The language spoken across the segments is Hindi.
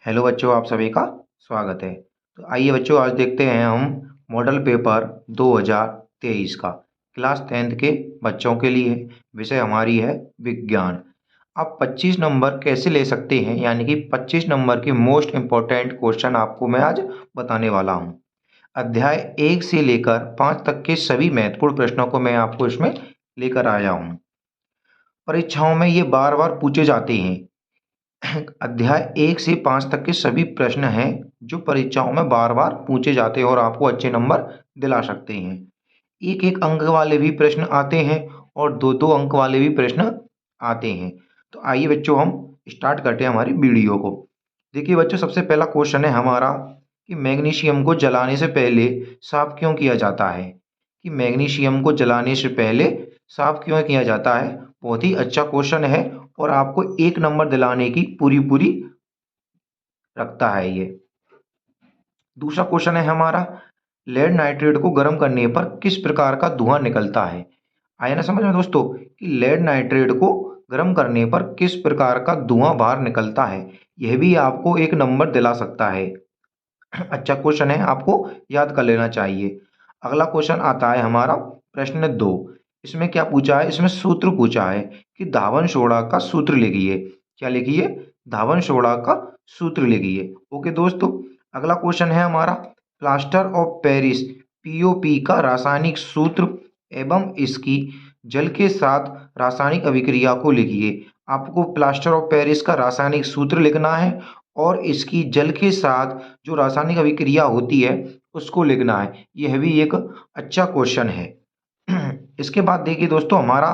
हेलो बच्चों, आप सभी का स्वागत है। तो आइए बच्चों, आज देखते हैं हम मॉडल पेपर 2023 का क्लास 10th के बच्चों के लिए। विषय हमारी है विज्ञान। आप 25 नंबर कैसे ले सकते हैं, यानी कि 25 नंबर के मोस्ट इम्पोर्टेंट क्वेश्चन आपको मैं आज बताने वाला हूं। अध्याय 1 से लेकर 5 तक के सभी महत्वपूर्ण प्रश्नों को मैं आपको इसमें लेकर आया हूं। परीक्षाओं में ये बार बार पूछे जाते हैं। अध्याय 1 से 5 तक के सभी प्रश्न हैं जो परीक्षाओं में बार बार पूछे जाते हैं और आपको अच्छे नंबर दिला सकते हैं। एक एक अंक वाले भी प्रश्न आते हैं और दो दो अंक वाले भी प्रश्न आते हैं। तो आइए बच्चों, हम स्टार्ट करते हैं हमारी वीडियो को। देखिए बच्चों, सबसे पहला क्वेश्चन है हमारा कि मैग्नीशियम को जलाने से पहले साफ क्यों किया जाता है। कि मैग्नीशियम को जलाने से पहले साफ क्यों किया जाता है। बहुत ही अच्छा क्वेश्चन है और आपको 1 नंबर दिलाने की पूरी पूरी रखता है ये। दूसरा क्वेश्चन है हमारा, लेड नाइट्रेट को गर्म करने पर किस प्रकार का धुआं निकलता है। आया ना समझ में दोस्तों, कि लेड नाइट्रेट को गर्म करने पर किस प्रकार का धुआं बाहर निकलता है। यह भी आपको 1 नंबर दिला सकता है। अच्छा क्वेश्चन है, आपको याद कर लेना चाहिए। अगला क्वेश्चन आता है हमारा प्रश्न 2। इसमें क्या पूछा है, इसमें सूत्र पूछा है कि धावन सोडा का सूत्र लिखिए। क्या लिखिए, धावन सोडा का सूत्र लिखिए। ओके दोस्तों, अगला क्वेश्चन है हमारा प्लास्टर ऑफ पेरिस पीओपी का रासायनिक सूत्र एवं इसकी जल के साथ रासायनिक अभिक्रिया को लिखिए। आपको प्लास्टर ऑफ पेरिस का रासायनिक सूत्र लिखना है और इसकी जल के साथ जो रासायनिक अभिक्रिया होती है उसको लिखना है। यह भी एक अच्छा क्वेश्चन है। इसके बाद देखिए दोस्तों, हमारा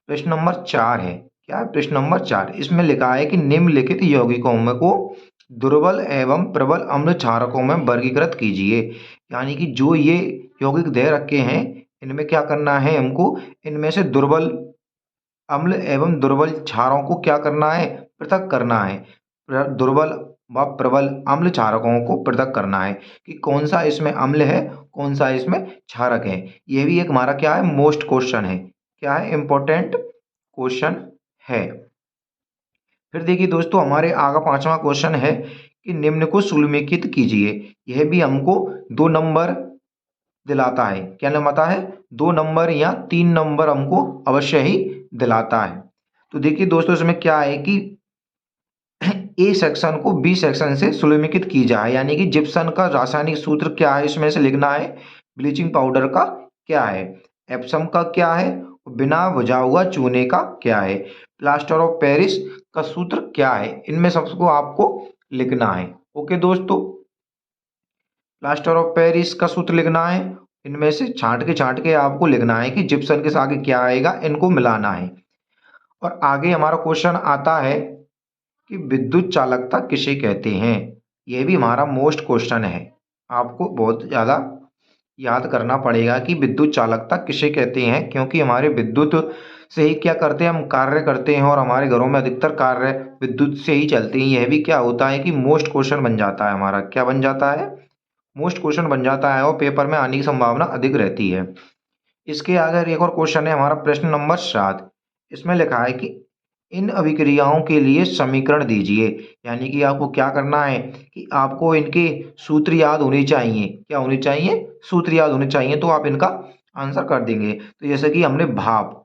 प्रश्न नंबर 4 है। क्या है प्रश्न नंबर 4, इसमें लिखा है कि निम्नलिखित यौगिकों में को दुर्बल एवं प्रबल अम्ल क्षारकों में वर्गीकृत कीजिए। यानी कि जो ये यौगिक दे रखे हैं, इनमें क्या करना है हमको, इनमें से दुर्बल अम्ल एवं दुर्बल क्षारों को क्या करना है, पृथक करना है। दुर्बल व प्रबल अम्ल क्षारकों को पृथक करना है कि कौन सा इसमें अम्ल है, कौन सा इसमें क्षारक है। यह भी एक हमारा क्या है, मोस्ट क्वेश्चन है। क्या है, इंपॉर्टेंट क्वेश्चन है। फिर देखिए दोस्तों, हमारे आगे 5वां क्वेश्चन है कि निम्न को सुमेलित कीजिए। यह भी हमको 2 नंबर दिलाता है। क्या दिलाता है, 2 नंबर या 3 नंबर हमको अवश्य ही दिलाता है। तो देखिए दोस्तों, इसमें क्या है कि ए सेक्शन को बी सेक्शन से सुमेलित की जाए। यानी कि जिप्सम का रासायनिक सूत्र क्या है, इसमें से लिखना है। ब्लीचिंग पाउडर का क्या है, एप्सम का क्या है, बिना बुझा हुआ चूने का क्या है, प्लास्टर ऑफ पेरिस का सूत्र क्या है। इनमें सबको आपको लिखना है। ओके दोस्तों, प्लास्टर ऑफ पेरिस का सूत्र लिखना है। इनमें से छांट के आपको लिखना है कि जिप्सम के आगे क्या आएगा, इनको मिलाना है। और आगे हमारा क्वेश्चन आता है कि विद्युत चालकता किसे कहते हैं। यह भी हमारा मोस्ट क्वेश्चन है। आपको बहुत ज़्यादा याद करना पड़ेगा कि विद्युत चालकता किसे कहते हैं, क्योंकि हमारे विद्युत से ही क्या करते हैं, हम कार्य करते हैं और हमारे घरों में अधिकतर कार्य विद्युत से ही चलते हैं। यह भी क्या होता है कि मोस्ट क्वेश्चन बन जाता है हमारा। क्या बन जाता है, मोस्ट क्वेश्चन बन जाता है और पेपर में आने की संभावना अधिक रहती है। इसके आगे एक और क्वेश्चन है हमारा प्रश्न नंबर 7। इसमें लिखा है कि इन अभिक्रियाओं के लिए समीकरण दीजिए। यानी कि आपको क्या करना है कि आपको इनके सूत्र याद होने चाहिए। क्या होने चाहिए, सूत्र याद होने चाहिए, तो आप इनका आंसर कर देंगे। तो जैसे कि हमने भाप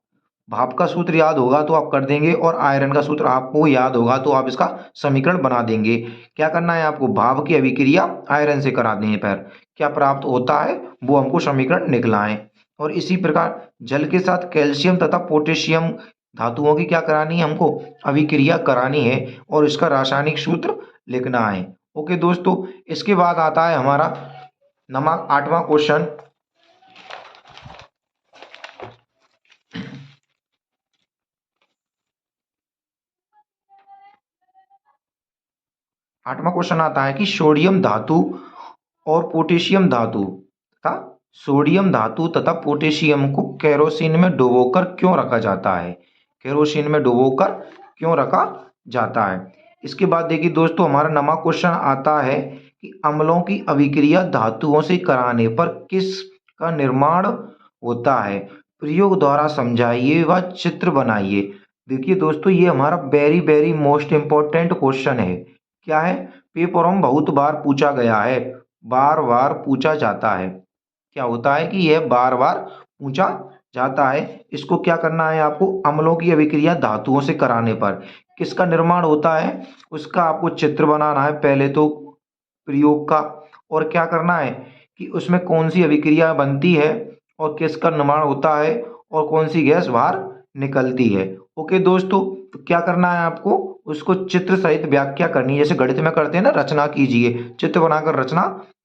भाप का सूत्र याद होगा तो आप कर देंगे, और आयरन का सूत्र आपको याद होगा तो आप इसका समीकरण बना देंगे। क्या करना है आपको, भाप की अभिक्रिया आयरन से करा देने पर क्या प्राप्त होता है, वो हमको समीकरण निकला है। और इसी प्रकार जल के साथ कैल्शियम तथा पोटेशियम धातुओं की क्या करानी है, हमको अभिक्रिया करानी है और इसका रासायनिक सूत्र लिखना है। ओके दोस्तों, इसके बाद आता है हमारा नंबर 8वां क्वेश्चन। 8वां क्वेश्चन आता है कि सोडियम धातु और पोटेशियम धातु तथा सोडियम धातु तथा पोटेशियम को केरोसिन में डुबोकर क्यों रखा जाता है। केरोसिन में डुबोकर क्यों रखा जाता है। इसके बाद देखिए दोस्तों, हमारा नवा क्वेश्चन आता है कि अम्लों की अभिक्रिया धातुओं से कराने पर किस का निर्माण होता है। प्रयोग द्वारा समझाइए व चित्र बनाइए। देखिए दोस्तों, ये हमारा very very most important question है। क्या है, पेपरों में बहुत बार पूछा गया है, बार बार पूछा जाता है। क्या होता है कि यह बार बार पूछा जाता है। इसको क्या करना है आपको, अम्लों की अभिक्रिया धातुओं से कराने पर किसका निर्माण होता है, उसका आपको चित्र बनाना है पहले तो प्रयोग का, और क्या करना है कि उसमें कौन सी अभिक्रिया बनती है और किसका निर्माण होता है और कौन सी गैस बाहर निकलती है। ओके दोस्तों, तो क्या करना है आपको, उसको चित्र सहित व्याख्या करनी है, जैसे गणित में करते हैं ना, रचना कीजिए, चित्र बनाकर रचना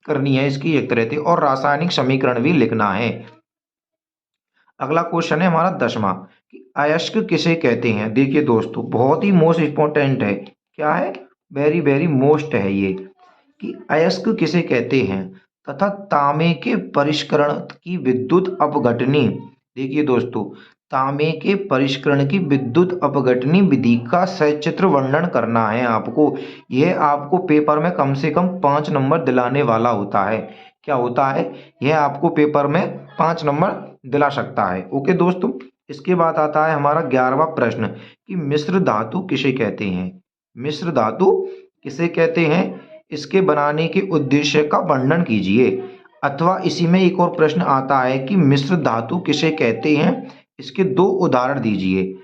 करनी है इसकी एक तरह से, और रासायनिक समीकरण भी लिखना है। अगला क्वेश्चन है हमारा 10वां कि अयस्क किसे कहते हैं। देखिए दोस्तों, बहुत ही मोस्ट इंपॉर्टेंट है, क्या है, वेरी वेरी मोस्ट है ये, कि अयस्क किसे कहते हैं तथा तांबे के परिष्करण की विद्युत अपघटनी। देखिए दोस्तों, तांबे के परिष्करण की विद्युत अपघटनी विधि का सचित्र वर्णन करना है आपको। यह आपको पेपर में कम से कम 5 नंबर दिलाने वाला होता है। क्या होता है, यह आपको पेपर में 5 नंबर दिला सकता है। ओके दोस्तों, इसके बाद आता है हमारा 11वां प्रश्न कि मिश्र धातु किसे कहते हैं। मिश्र धातु किसे कहते हैं, इसके बनाने के उद्देश्य का वर्णन कीजिए। अथवा इसी में एक और प्रश्न आता है कि मिश्र धातु किसे कहते हैं, इसके 2 उदाहरण दीजिए।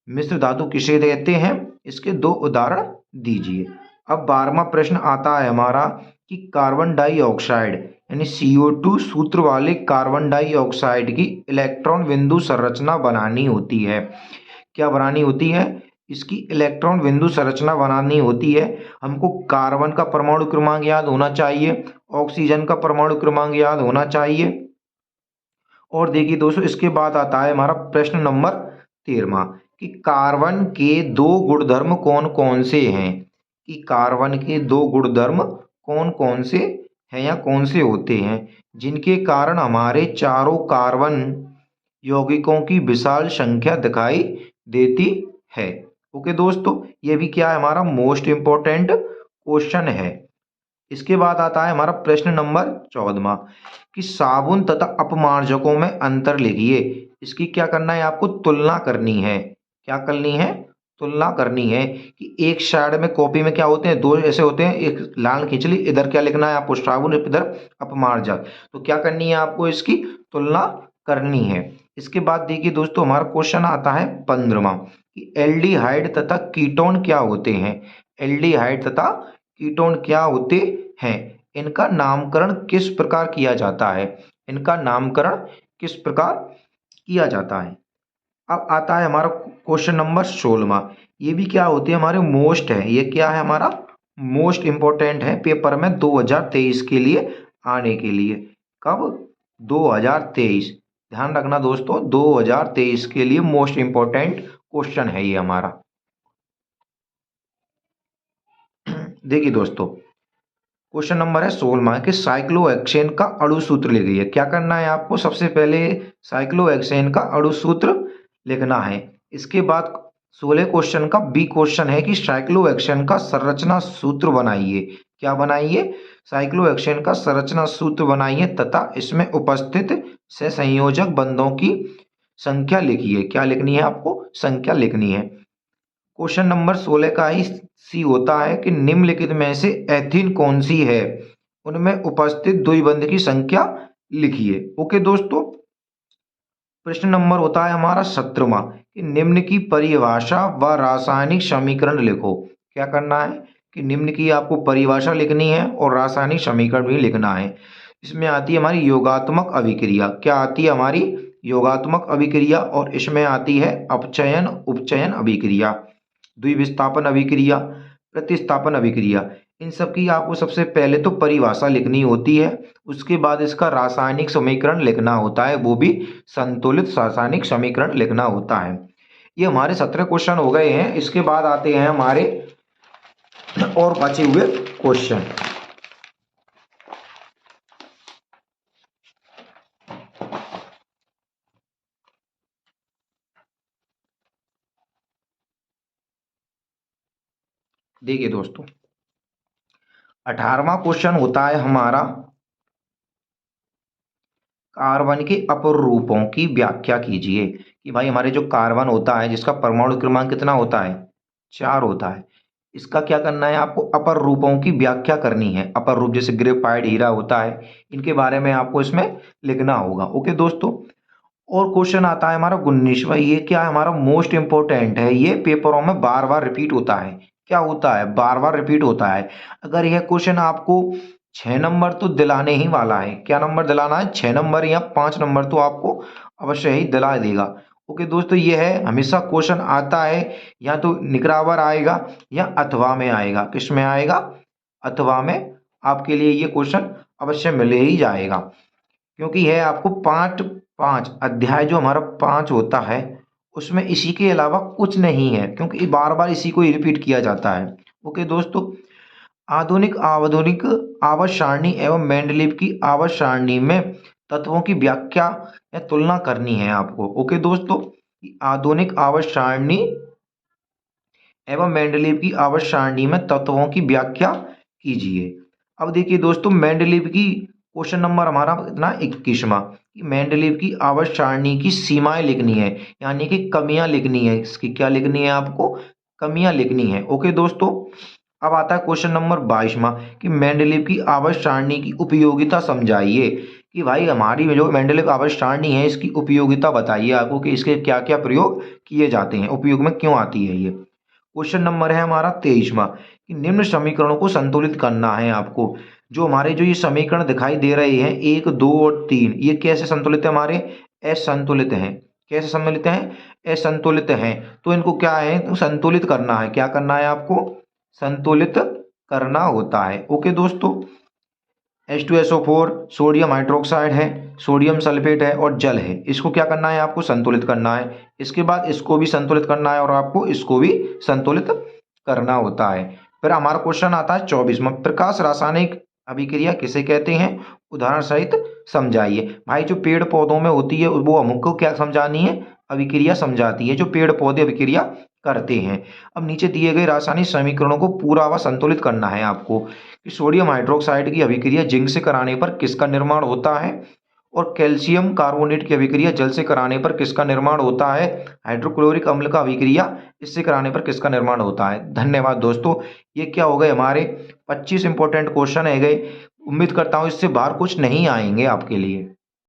मिश्र धातु किसे कहते हैं, इसके 2 उदाहरण दीजिए। अब 12वां प्रश्न आता है हमारा कि कार्बन डाइऑक्साइड यानी CO2 सूत्र वाले कार्बन डाइऑक्साइड की इलेक्ट्रॉन बिंदु संरचना बनानी होती है। क्या बनानी होती है, इसकी इलेक्ट्रॉन बिंदु संरचना बनानी होती है। हमको कार्बन का परमाणु क्रमांक याद होना चाहिए, ऑक्सीजन का परमाणु क्रमांक याद होना चाहिए। और देखिए दोस्तों, इसके बाद आता है हमारा प्रश्न नंबर 13वां कि कार्बन के 2 गुणधर्म कौन कौन से हैं। कि कार्बन के 2 गुणधर्म कौन कौन से हैं या कौन से होते हैं जिनके कारण हमारे चारों कार्बन यौगिकों की विशाल संख्या दिखाई देती है। ओके दोस्तों, ये भी क्या है, हमारा मोस्ट इंपॉर्टेंट क्वेश्चन है। इसके बाद आता है हमारा प्रश्न नंबर 14वां कि साबुन तथा अपमार्जकों में अंतर लिखिए। इसकी क्या करना है, आपको तुलना करनी है। क्या करनी है, तुलना करनी है कि एक साइड में कॉपी में क्या होते हैं, 2 ऐसे होते हैं, एक लाइन खींच ली, इधर क्या लिखना है आपको, साबुन, इधर अपमार्जक। तो क्या करनी है आपको, इसकी तुलना करनी है। इसके बाद देखिए दोस्तों, हमारा क्वेश्चन आता है 15वां कि एल्डिहाइड तथा कीटोन क्या होते हैं। एल्डिहाइड तथा कीटोन क्या होते हैं, इनका नामकरण किस प्रकार किया जाता है। इनका नामकरण किस प्रकार किया जाता है। अब आता है हमारा क्वेश्चन नंबर 16वां। ये भी क्या होते हैं, हमारे मोस्ट है, ये क्या है, हमारा मोस्ट इंपॉर्टेंट है पेपर में 2023 के लिए आने के लिए। कब, 2023, ध्यान रखना दोस्तों, 2023 के लिए मोस्ट इंपॉर्टेंट क्वेश्चन है ये हमारा। देखिए दोस्तों, क्वेश्चन नंबर है 16वां कि साइक्लोहेक्सेन का अणु सूत्र लिखिए। क्या करना है आपको, सबसे पहले साइक्लोहेक्सेन का अणु सूत्र लिखना है। इसके बाद 16 क्वेश्चन का बी क्वेश्चन है कि साइक्लोहेक्सेन का संरचना सूत्र बनाइए। क्या बनाइए, साइक्लोहेक्सेन का संरचना सूत्र बनाइए तथा इसमें उपस्थित सहसंयोजक बंधों की संख्या लिखिए। क्या लिखनी है आपको, संख्या लिखनी है। क्वेश्चन नंबर 16 का ही सी होता है कि निम्नलिखित में से एथीन कौन सी है, उनमें उपस्थित द्विबंध की संख्या लिखिए। ओके दोस्तों, प्रश्न नंबर होता है हमारा 17वां कि निम्न की परिभाषा व रासायनिक समीकरण लिखो। क्या करना है कि निम्न की आपको परिभाषा लिखनी है और रासायनिक समीकरण भी लिखना है। इसमें आती है हमारी योगात्मक अभिक्रिया। क्या आती है हमारी, योगात्मक अभिक्रिया, और इसमें आती है अपचयन उपचयन अभिक्रिया, द्विविस्थापन अभिक्रिया, प्रतिस्थापन अभिक्रिया। इन सब की आपको सबसे पहले तो परिभाषा लिखनी होती है, उसके बाद इसका रासायनिक समीकरण लिखना होता है, वो भी संतुलित रासायनिक समीकरण लिखना होता है। ये हमारे 17 क्वेश्चन हो गए हैं। इसके बाद आते हैं हमारे और बचे हुए क्वेश्चन। देखिए दोस्तों, 18वां क्वेश्चन होता है हमारा कार्बन के अपर रूपों की व्याख्या कीजिए। कि भाई हमारे जो कार्बन होता है जिसका परमाणु क्रमांक कितना होता है, 4 होता है, इसका क्या करना है आपको, अपर रूपों की व्याख्या करनी है। अपर रूप जैसे ग्रेफाइट, हीरा होता है, इनके बारे में आपको इसमें लिखना होगा। ओके दोस्तों। और क्वेश्चन आता है हमारा 19वां। ये क्या है, हमारा मोस्ट इंपोर्टेंट है, ये पेपरों में बार बार रिपीट होता है। क्या होता है, बार बार रिपीट होता है। अगर यह क्वेश्चन आपको 6 नंबर तो दिलाने ही वाला है। क्या नंबर दिलाना है, 6 नंबर या 5 नंबर तो आपको अवश्य ही दिला देगा। ओके दोस्तों, ये है, हमेशा क्वेश्चन आता है या तो निकरावर आएगा या अथवा में आएगा। किस में आएगा, अथवा में आपके लिए ये क्वेश्चन अवश्य मिले ही जाएगा, क्योंकि यह आपको पांच पांच अध्याय जो हमारा 5 होता है उसमें इसी के अलावा कुछ नहीं है, क्योंकि बार बार इसी को ही रिपीट किया जाता है। ओके दोस्तों। आधुनिक आधुनिक आवर्त सारणी एवं मेंडलीव की आवर्त सारणी में तत्वों की व्याख्या या तुलना करनी है आपको। ओके दोस्तों। आधुनिक आवर्त सारणी एवं मेंडलीव की आवर्त सारणी में तत्वों की व्याख्या कीजिए। अब देखिए दोस्तों, मेंडलीव की क्वेश्चन नंबर हमारा कितना, 21वां। मेंडलीव की आवर्त सारणी की सीमाएं लिखनी है, यानी कि कमियां लिखनी है। इसकी क्या लिखनी है आपको, कमियां लिखनी है। ओके दोस्तों। अब आता है क्वेश्चन नंबर 22वां कि मेंडलीव की आवर्त सारणी की उपयोगिता समझाइए। कि भाई हमारी जो मेंडलीव आवर्त सारणी है इसकी उपयोगिता बताइए आपको, कि इसके क्या क्या प्रयोग किए जाते हैं, उपयोग में क्यों आती है ये। क्वेश्चन नंबर है हमारा 23वां कि निम्न समीकरणों को संतुलित करना है आपको। जो हमारे जो ये समीकरण दिखाई दे रहे हैं 1, 2 और 3, ये कैसे संतुलित है, हमारे असंतुलित हैं। कैसे संतुलित हैं, असंतुलित हैं। तो इनको क्या है, तो संतुलित करना है। क्या करना है आपको, संतुलित करना होता है। ओके दोस्तों। H2SO4 सोडियम हाइड्रोक्साइड है, सोडियम सल्फेट है और जल है। इसको क्या करना है आपको, संतुलित करना है। इसके बाद इसको भी संतुलित करना है और आपको इसको भी संतुलित करना होता है। फिर हमारा क्वेश्चन आता है 24वां, प्रकाश रासायनिक अभिक्रिया किसे कहते हैं, उदाहरण सहित समझाइए। भाई जो पेड़ पौधों में होती है वो हमको क्या समझानी है, अभिक्रिया समझाती है, जो पेड़ पौधे अभिक्रिया करते हैं। अब नीचे दिए गए रासायनिक समीकरणों को पूरा व संतुलित करना है आपको। कि सोडियम हाइड्रोक्साइड की अभिक्रिया जिंक से कराने पर किसका निर्माण होता है, और कैल्शियम कार्बोनेट की अभिक्रिया जल से कराने पर किसका निर्माण होता है, हाइड्रोक्लोरिक अम्ल का अभिक्रिया इससे कराने पर किसका निर्माण होता है। धन्यवाद दोस्तों। ये क्या हो गए, हमारे 25 इंपॉर्टेंट क्वेश्चन है गए। उम्मीद करता हूँ इससे बाहर कुछ नहीं आएंगे आपके लिए।